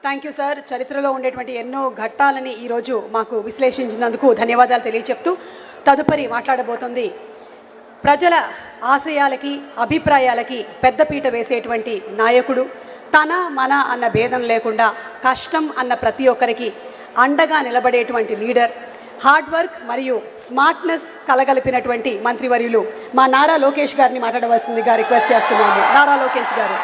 Thank you sir. చరిత్రలో ఉండేటువంటి ఎన్నో ఘట్టాలని ఈరోజు మాకు విశ్లేషించినందుకు ధన్యవాదాలు తెలియచెప్తూ తదుపరి మాట్లాడబోతుంది ప్రజల ఆశయాలకి అభిప్రాయాలకి పెద్దపీట వేసేటువంటి నాయకుడు, తన మన అన్న భేదం లేకుండా కష్టం అన్న ప్రతి ఒక్కరికి అండగా నిలబడేటువంటి లీడర్, హార్డ్ వర్క్ మరియు స్మార్ట్నెస్ కలగలిపినటువంటి మంత్రివర్యులు మా నారా లోకేష్ గారిని మాట్లాడవలసిందిగా రిక్వెస్ట్ చేస్తున్నాము. నారా లోకేష్ గారు.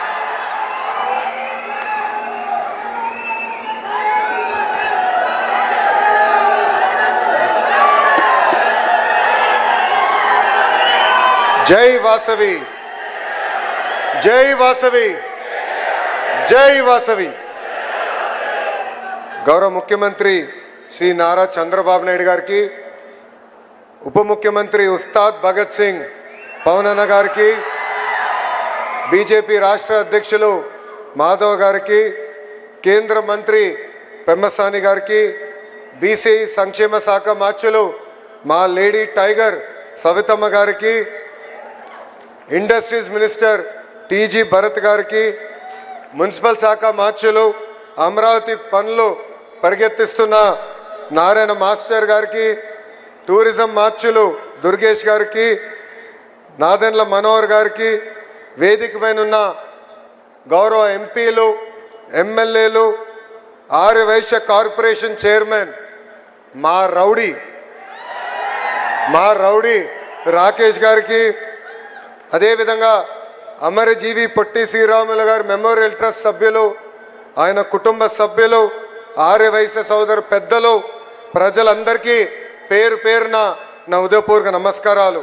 జై వాసవి, జై వాసవి, జై వాసవి. గౌరవ ముఖ్యమంత్రి శ్రీ నారా చంద్రబాబు నాయుడు గారికి, ఉప ముఖ్యమంత్రి ఉస్తాద్ భగత్ సింగ్ పవన్ అన్న గారికి, బీజేపీ రాష్ట్ర అధ్యక్షులు మాధవ్ గారికి, కేంద్ర మంత్రి పెమ్మసాని గారికి, బీసీ సంక్షేమ శాఖ మార్చులు మా లేడీ టైగర్ సవితమ్మ గారికి, ఇండస్ట్రీస్ మినిస్టర్ టీజీ భరత్ గారికి, మున్సిపల్ శాఖ మార్చులు అమరావతి పనులు పరిగెత్తిస్తున్న నారాయణ మాస్టర్ గారికి, టూరిజం మార్చులు దుర్గేష్ గారికి, నాదెండ్ల మనోహర్ గారికి, వేదిక పైన ఉన్న గౌరవ ఎంపీలు, ఎమ్మెల్యేలు, ఆర్యవైశ్య కార్పొరేషన్ చైర్మన్ మా రౌడీ రాకేష్ గారికి, అదేవిధంగా అమరజీవి పొట్టి శ్రీరాములు గారి మెమోరియల్ ట్రస్ట్ సభ్యులు, ఆయన కుటుంబ సభ్యులు, ఆర్యవైశ్య సోదరు పెద్దలు, ప్రజలందరికీ పేరు పేరున నా ఉదయపూర్వక నమస్కారాలు.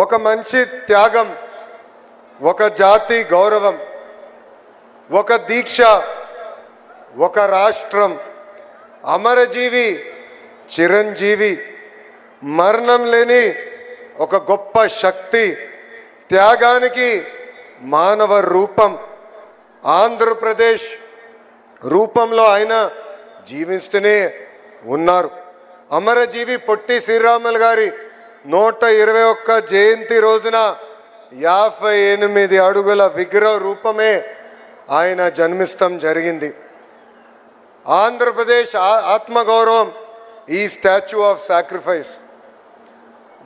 ఒక మనిషి త్యాగం, ఒక జాతి గౌరవం, ఒక దీక్ష, ఒక రాష్ట్రం, అమరజీవి చిరంజీవి, మరణం లేని ఒక గొప్ప శక్తి, త్యాగానికి మానవ రూపం, ఆంధ్రప్రదేశ్ రూపంలో ఆయన జీవిస్తూనే ఉన్నారు. అమరజీవి పొట్టి శ్రీరాములు గారి 121 జయంతి రోజున 58 అడుగుల విగ్రహ రూపమే ఆయన జన్మిస్తం జరిగింది. ఆంధ్రప్రదేశ్ ఆత్మగౌరవం ఈ స్టాచ్యూ ఆఫ్ సాక్రిఫైస్.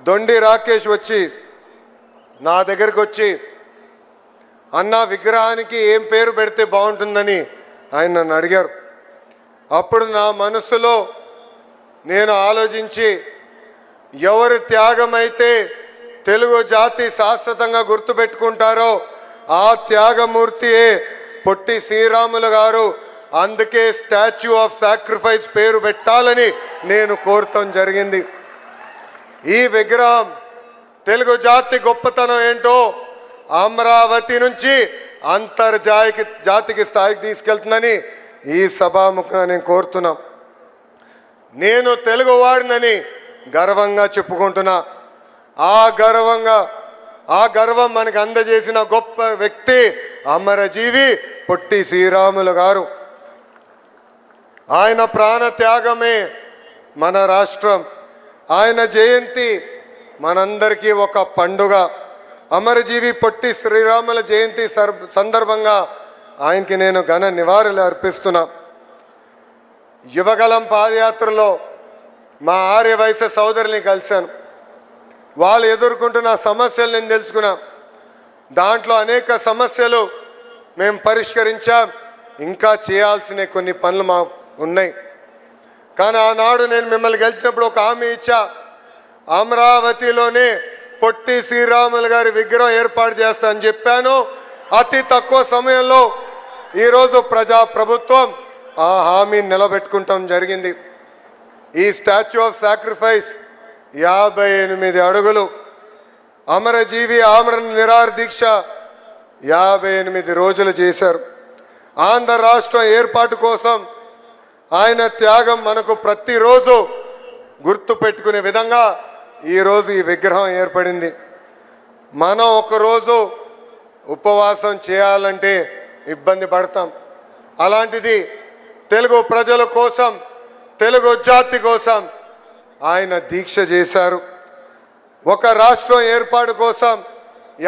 దొండి రాకేష్ వచ్చి నా దగ్గరికి వచ్చి, అన్న విగ్రహానికి ఏం పేరు పెడితే బాగుంటుందని ఆయన నన్ను అడిగారు. అప్పుడు నా మనసులో నేను ఆలోచించి, ఎవరి త్యాగం అయితే తెలుగు జాతి శాశ్వతంగా గుర్తుపెట్టుకుంటారో ఆ త్యాగమూర్తియే పొట్టి శ్రీరాములు గారు, అందుకే స్టాచ్యూ ఆఫ్ సాక్రిఫైస్ పేరు పెట్టాలని నేను కోరటం జరిగింది. ఈ విగ్రహం తెలుగు జాతి గొప్పతనం ఏంటో అమరావతి నుంచి జాతికి స్థాయికి తీసుకెళ్తుందని ఈ సభాముఖంగా నేను కోరుతున్నాం. నేను తెలుగు వాడినని గర్వంగా చెప్పుకుంటున్నా. ఆ గర్వం మనకు అందజేసిన గొప్ప వ్యక్తి అమరజీవి పొట్టి శ్రీరాములు గారు. ఆయన ప్రాణ త్యాగమే మన రాష్ట్రం. ఆయన జయంతి మనందరికీ ఒక పండుగ. అమరజీవి పొట్టి శ్రీరాముల జయంతి సందర్భంగా ఆయనకి నేను ఘన నివాళులు అర్పిస్తున్నా. యువగలం పాదయాత్రలో మా ఆర్యవైశ్య సోదరుల్ని కలిశాను. వాళ్ళు ఎదుర్కొంటున్న సమస్యలు నేను తెలుసుకున్నా. దాంట్లో అనేక సమస్యలు మేము పరిష్కరించాం. ఇంకా చేయాల్సిన కొన్ని పనులు మా ఉన్నాయి. కానీ ఆనాడు నేను మిమ్మల్ని కలిసినప్పుడు ఒక హామీ ఇచ్చా, అమరావతిలోనే పొట్టి శ్రీరాములు గారి విగ్రహం ఏర్పాటు చేస్తా అని చెప్పాను. అతి తక్కువ సమయంలో ఈరోజు ప్రభుత్వం ఆ హామీని నిలబెట్టుకుంటాం జరిగింది. ఈ స్టాచ్యూ ఆఫ్ సాక్రిఫైస్ 58 అడుగులు, అమరజీవి ఆమరణ నిరాహార దీక్ష 58 రోజులు చేశారు. ఆంధ్ర రాష్ట్రం ఏర్పాటు కోసం ఆయన త్యాగం మనకు ప్రతిరోజు గుర్తు పెట్టుకునే విధంగా ఈరోజు ఈ విగ్రహం ఏర్పడింది. మనం ఒకరోజు ఉపవాసం చేయాలంటే ఇబ్బంది పడతాం. అలాంటిది తెలుగు ప్రజల కోసం, తెలుగు జాతి కోసం ఆయన దీక్ష చేశారు. ఒక రాష్ట్రం ఏర్పాటు కోసం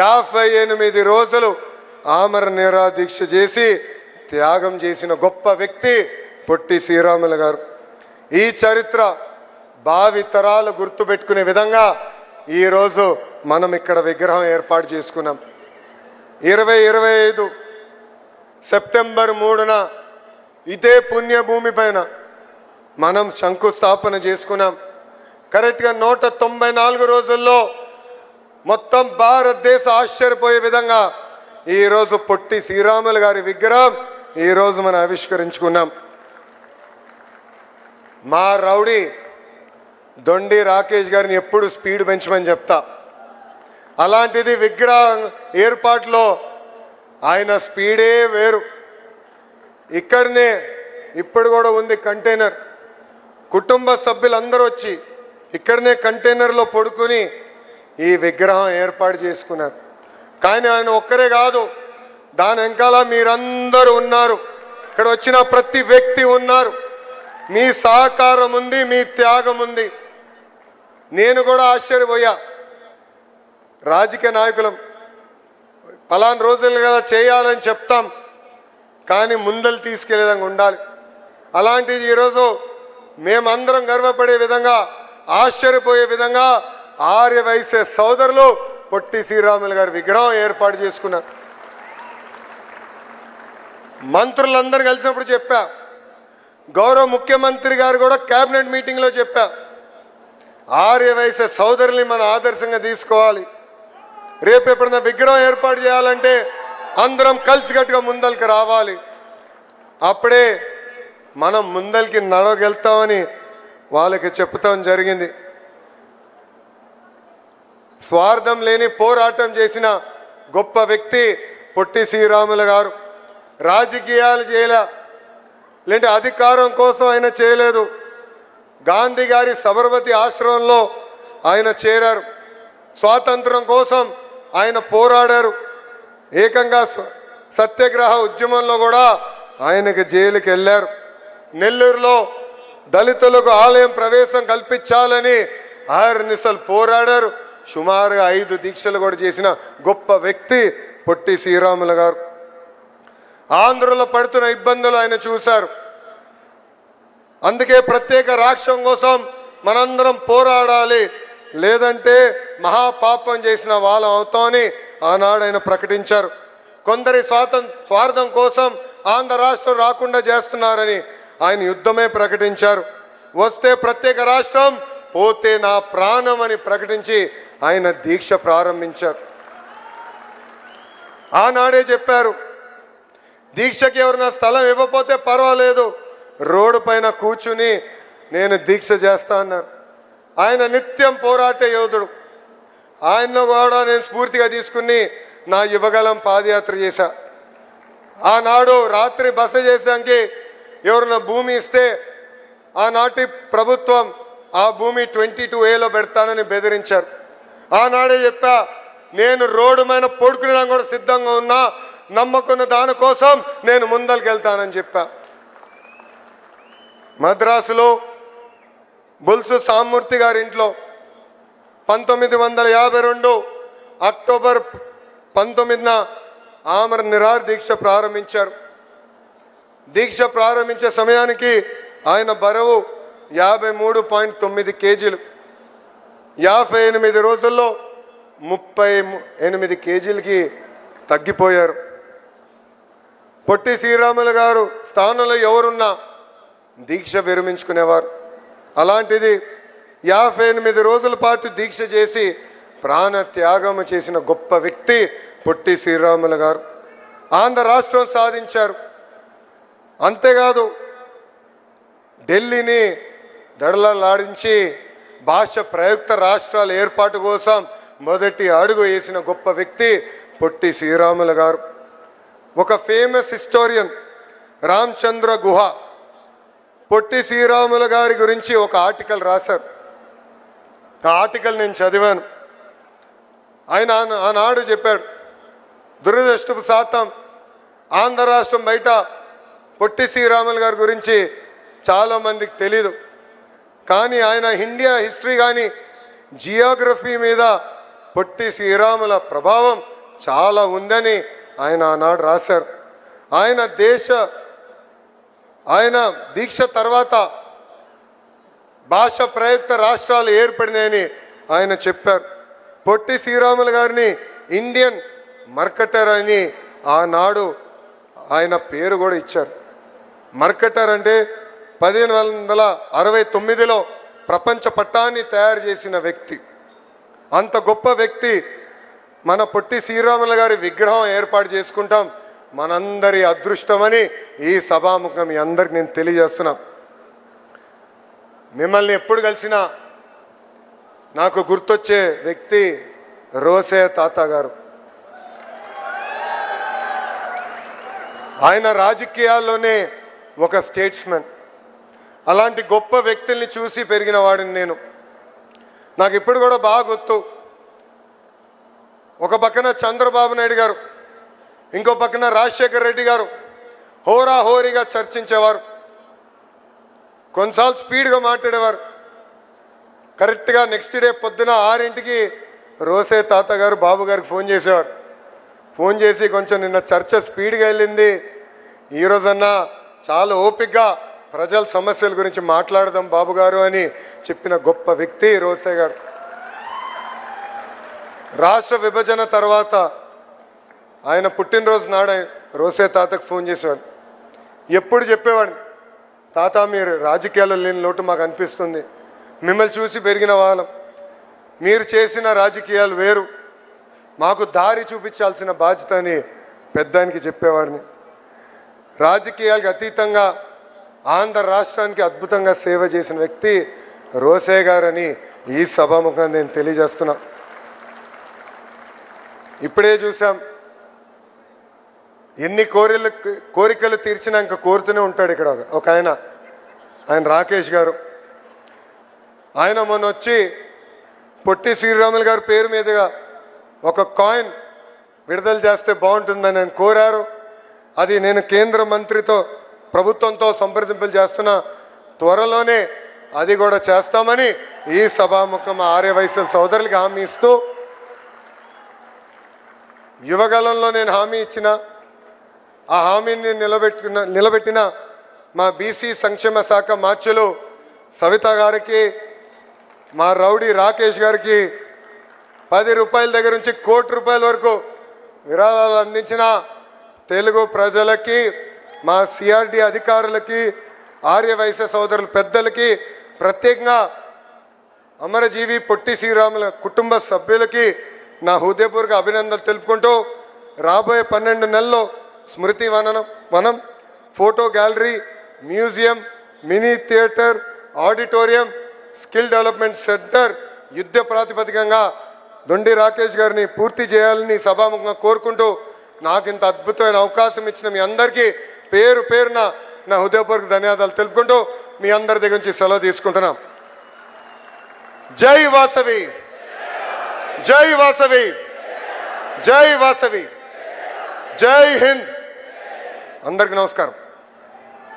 58 రోజులు ఆమరణ నిరాహార దీక్ష చేసి త్యాగం చేసిన గొప్ప వ్యక్తి పొట్టి శ్రీరాములు గారు. ఈ చరిత్ర భావి తరాలు గుర్తుపెట్టుకునే విధంగా ఈరోజు మనం ఇక్కడ విగ్రహం ఏర్పాటు చేసుకున్నాం. 2025 సెప్టెంబర్ 3న ఇదే పుణ్యభూమి పైన మనం శంకుస్థాపన చేసుకున్నాం. కరెక్ట్గా 194 రోజుల్లో మొత్తం భారతదేశ ఆశ్చర్యపోయే విధంగా ఈరోజు పొట్టి శ్రీరాములు గారి విగ్రహం ఈరోజు మనం ఆవిష్కరించుకున్నాం. మా రౌడీ దొండి రాకేష్ గారిని ఎప్పుడు స్పీడ్ పెంచమని చెప్తా. అలాంటిది విగ్రహం ఏర్పాటులో ఆయన స్పీడే వేరు. ఇక్కడనే ఇప్పుడు కూడా ఉంది కంటైనర్. కుటుంబ సభ్యులందరూ వచ్చి ఇక్కడనే కంటైనర్లో పడుకుని ఈ విగ్రహం ఏర్పాటు చేసుకున్నారు. కానీ ఆయన ఒక్కరే కాదు, దాని వెనకాల మీరందరూ ఉన్నారు. ఇక్కడ వచ్చిన ప్రతి వ్యక్తి ఉన్నారు. మీ సహకారం ఉంది, మీ త్యాగం ఉంది. నేను కూడా ఆశ్చర్యపోయా. రాజకీయ నాయకులం పలానా రోజులు కదా చేయాలని చెప్తాం, కానీ ముందలు తీసుకెళ్లే విధంగా ఉండాలి. అలాంటిది ఈరోజు మేమందరం గర్వపడే విధంగా, ఆశ్చర్యపోయే విధంగా ఆర్యవైశ్య సోదరులు పొట్టి శ్రీరాములు గారి విగ్రహం ఏర్పాటు చేసుకున్నారు. మంత్రులందరూ కలిసినప్పుడు చెప్పా, గౌరవ ముఖ్యమంత్రి గారు కూడా కేబినెట్ మీటింగ్లో చెప్పా, ఆర్యవైశ్య సోదరుల్ని మన ఆదర్శంగా తీసుకోవాలి. రేపు ఎప్పుడైనా విగ్రహం ఏర్పాటు చేయాలంటే అందరం కలిసికట్టుగా ముందరికి రావాలి. అప్పుడే మనం ముందరికి నడవగలుగుతామని వాళ్ళకి చెప్తాం జరిగింది. స్వార్థం లేని పోరాటం చేసిన గొప్ప వ్యక్తి పొట్టి శ్రీరాములు గారు. రాజకీయాలు చేయలే, లేదంటే అధికారం కోసం ఆయన చేయలేదు. గాంధీ గారి సబర్మతి ఆశ్రమంలో ఆయన చేరారు. స్వాతంత్రం కోసం ఆయన పోరాడారు. ఏకంగా సత్యాగ్రహ ఉద్యమంలో కూడా ఆయనకి జైలుకి వెళ్ళారు. నెల్లూరులో దళితులకు ఆలయం ప్రవేశం కల్పించాలని అహర్నిశలు పోరాడారు. సుమారుగా 5 దీక్షలు కూడా చేసిన గొప్ప వ్యక్తి పొట్టి శ్రీరాములు గారు. ఆంధ్రలో పడుతున్న ఇబ్బందులు ఆయన చూశారు. అందుకే ప్రత్యేక రాష్ట్రం కోసం మనందరం పోరాడాలి, లేదంటే మహాపాపం చేసిన వాళ్ళం అవుతామని ఆనాడు ఆయన ప్రకటించారు. కొందరి స్వార్థం కోసం ఆంధ్ర రాష్ట్రం రాకుండా చేస్తున్నారని ఆయన యుద్ధమే ప్రకటించారు. వస్తే ప్రత్యేక రాష్ట్రం, పోతే నా ప్రాణం అని ప్రకటించి ఆయన దీక్ష ప్రారంభించారు. ఆనాడే చెప్పారు, దీక్షకి ఎవరైనా స్థలం ఇవ్వకపోతే పర్వాలేదు, రోడ్డు పైన కూర్చుని నేను దీక్ష చేస్తా అన్నారు. ఆయన నిత్యం పోరాట యోధుడు. ఆయన్ను కూడా నేను స్ఫూర్తిగా తీసుకుని నా యువగలం పాదయాత్ర చేశా. ఆనాడు రాత్రి బస చేసానికి ఎవరైనా భూమి ఇస్తే ఆనాటి ప్రభుత్వం ఆ భూమి 22A పెడతానని బెదిరించారు. ఆనాడే చెప్పా, నేను రోడ్డు మీద పడుకునేదాన్ని కూడా సిద్ధంగా ఉన్నా, నమ్మకున్న దానికోసం నేను ముందరికి వెళ్తానని చెప్పా. మద్రాసులో బుల్సు సామూర్తి గారి ఇంట్లో 1952 అక్టోబర్ 19న ఆమర నిరాహార దీక్ష ప్రారంభించారు. దీక్ష ప్రారంభించే సమయానికి ఆయన బరువు 53.9 కేజీలు. 58 రోజుల్లో 38 కేజీలకి తగ్గిపోయారు. పొట్టి శ్రీరాములు గారు స్థానంలో ఎవరున్నా దీక్ష విరమించుకునేవారు. అలాంటిది 58 రోజుల పాటు దీక్ష చేసి ప్రాణ త్యాగం చేసిన గొప్ప వ్యక్తి పొట్టి శ్రీరాములు గారు. ఆంధ్ర రాష్ట్రం సాధించారు. అంతేకాదు ఢిల్లీని దడలలాడించి భాష ప్రయుక్త రాష్ట్రాల ఏర్పాటు కోసం మొదటి అడుగు వేసిన గొప్ప వ్యక్తి పొట్టి శ్రీరాములు గారు. ఒక ఫేమస్ హిస్టోరియన్ రామచంద్ర గుహ పొట్టి శ్రీరాములు గారి గురించి ఒక ఆర్టికల్ రాశారు. ఆ ఆర్టికల్ నేను చదివాను. ఆయన ఆనాడు చెప్పాడు, దురదృష్టవశాతం ఆంధ్ర రాష్ట్రం బయట పొట్టి శ్రీరాములు గారి గురించి చాలామందికి తెలీదు. కానీ ఆయన ఇండియా హిస్టరీ కానీ జియోగ్రఫీ మీద పొట్టి శ్రీరాముల ప్రభావం చాలా ఉందని ఆయన ఆనాడు రాశారు. ఆయన దీక్ష తర్వాత భాష ప్రయుక్త రాష్ట్రాలు ఏర్పడినాయని ఆయన చెప్పారు. పొట్టి శ్రీరాములు గారిని ఇండియన్ మర్కటర్ అని ఆనాడు ఆయన పేరు కూడా ఇచ్చారు. మర్కటర్ అంటే 1569లో ప్రపంచ పట్టాన్ని తయారు చేసిన వ్యక్తి. అంత గొప్ప వ్యక్తి మన పొట్టి శ్రీరాములు గారి విగ్రహం ఏర్పాటు చేసుకుంటాం మనందరి అదృష్టమని ఈ సభాముఖం మీ అందరికి నేను తెలియజేస్తున్నా. మిమ్మల్ని ఎప్పుడు కలిసినా నాకు గుర్తొచ్చే వ్యక్తి రోసే తాత గారు. ఆయన రాజకీయాల్లోనే ఒక స్టేట్స్మెన్. అలాంటి గొప్ప వ్యక్తుల్ని చూసి పెరిగిన వాడిని నేను. నాకు ఇప్పుడు కూడా బాగా గుర్తు, ఒక పక్కన చంద్రబాబు నాయుడు గారు, ఇంకో పక్కన రాజశేఖర్ రెడ్డి గారు హోరాహోరీగా చర్చించేవారు. కొన్నిసార్లు స్పీడ్గా మాట్లాడేవారు. కరెక్ట్గా నెక్స్ట్ డే పొద్దున 6ంటికి రోసే తాత గారు బాబు గారికి ఫోన్ చేసేవారు. ఫోన్ చేసి కొంచెం నిన్న చర్చ స్పీడ్గా వెళ్ళింది, ఈరోజన్నా చాలా ఓపికగా ప్రజల సమస్యల గురించి మాట్లాడదాం బాబు గారు అని చెప్పిన గొప్ప వ్యక్తి రోసే గారు. రాష్ట్ర విభజన తర్వాత ఆయన పుట్టినరోజు నాడు రోసే తాతకు ఫోన్ చేసేవాడు. ఎప్పుడు చెప్పేవాడు, తాత మీరు రాజకీయాల్లో లేని లోటు మాకు అనిపిస్తుంది, మిమ్మల్ని చూసి పెరిగిన వాళ్ళం, మీరు చేసిన రాజకీయాలు వేరు, మాకు దారి చూపించాల్సిన బాధ్యత అని పెద్దానికి చెప్పేవాడిని. రాజకీయాలకు అతీతంగా ఆంధ్ర రాష్ట్రానికి అద్భుతంగా సేవ చేసిన వ్యక్తి రోసే గారని ఈ సభాముఖంగా నేను తెలియజేస్తున్నా. ఇప్పుడే చూసాం, ఎన్ని కోరికలు తీర్చినా ఇంకా కోరుతూనే ఉంటాడు ఇక్కడ ఒక ఆయన రాకేష్ గారు. ఆయన మొన్న వచ్చి పొట్టి శ్రీరాములు గారి పేరు మీదుగా ఒక కాయిన్ విడుదల చేస్తే బాగుంటుందని ఆయన కోరారు. అది నేను కేంద్ర మంత్రితో ప్రభుత్వంతో సంప్రదింపులు చేస్తున్నా, త్వరలోనే అది కూడా చేస్తామని ఈ సభాముఖం ఆర్యవైశ్య సోదరులకి హామీ ఇస్తూ, యువగలంలో నేను హామీ ఇచ్చిన ఆ హామీని నిలబెట్టిన మా బీసీ సంక్షేమ శాఖ మాచ్యులు సవిత గారికి, మా రౌడీ రాకేష్ గారికి 10 రూపాయల దగ్గర నుంచి ₹1 కోటి వరకు విరాళాలు అందించిన తెలుగు ప్రజలకి, మా సిఆర్డి అధికారులకి, ఆర్యవైశ్య సోదరుల పెద్దలకి, ప్రత్యేకంగా అమరజీవి పొట్టి శ్రీరాముల కుటుంబ సభ్యులకి నా హృదయపూర్వక అభినందనలు తెలుపుకుంటూ, రాబోయే 12 నెలల్లో స్మృతి వనం, photo gallery, museum, mini theatre, auditorium, skill development centre యుద్ధ ప్రాతిపదికంగా దొండి రాకేష్ గారిని పూర్తి చేయాలని సభాముఖంగా కోరుకుంటూ, నాకు ఇంత అద్భుతమైన అవకాశం ఇచ్చిన మీ అందరికీ పేరు పేరున నా హృదయపూర్వక ధన్యవాదాలు తెలుపుకుంటూ మీ అందరి దగ్గర నుంచి సెలవు తీసుకుంటున్నాం. జై వాసవి, జై వాసవి, జై వాసవి, జై హింద్. అందరికీ నమస్కారం.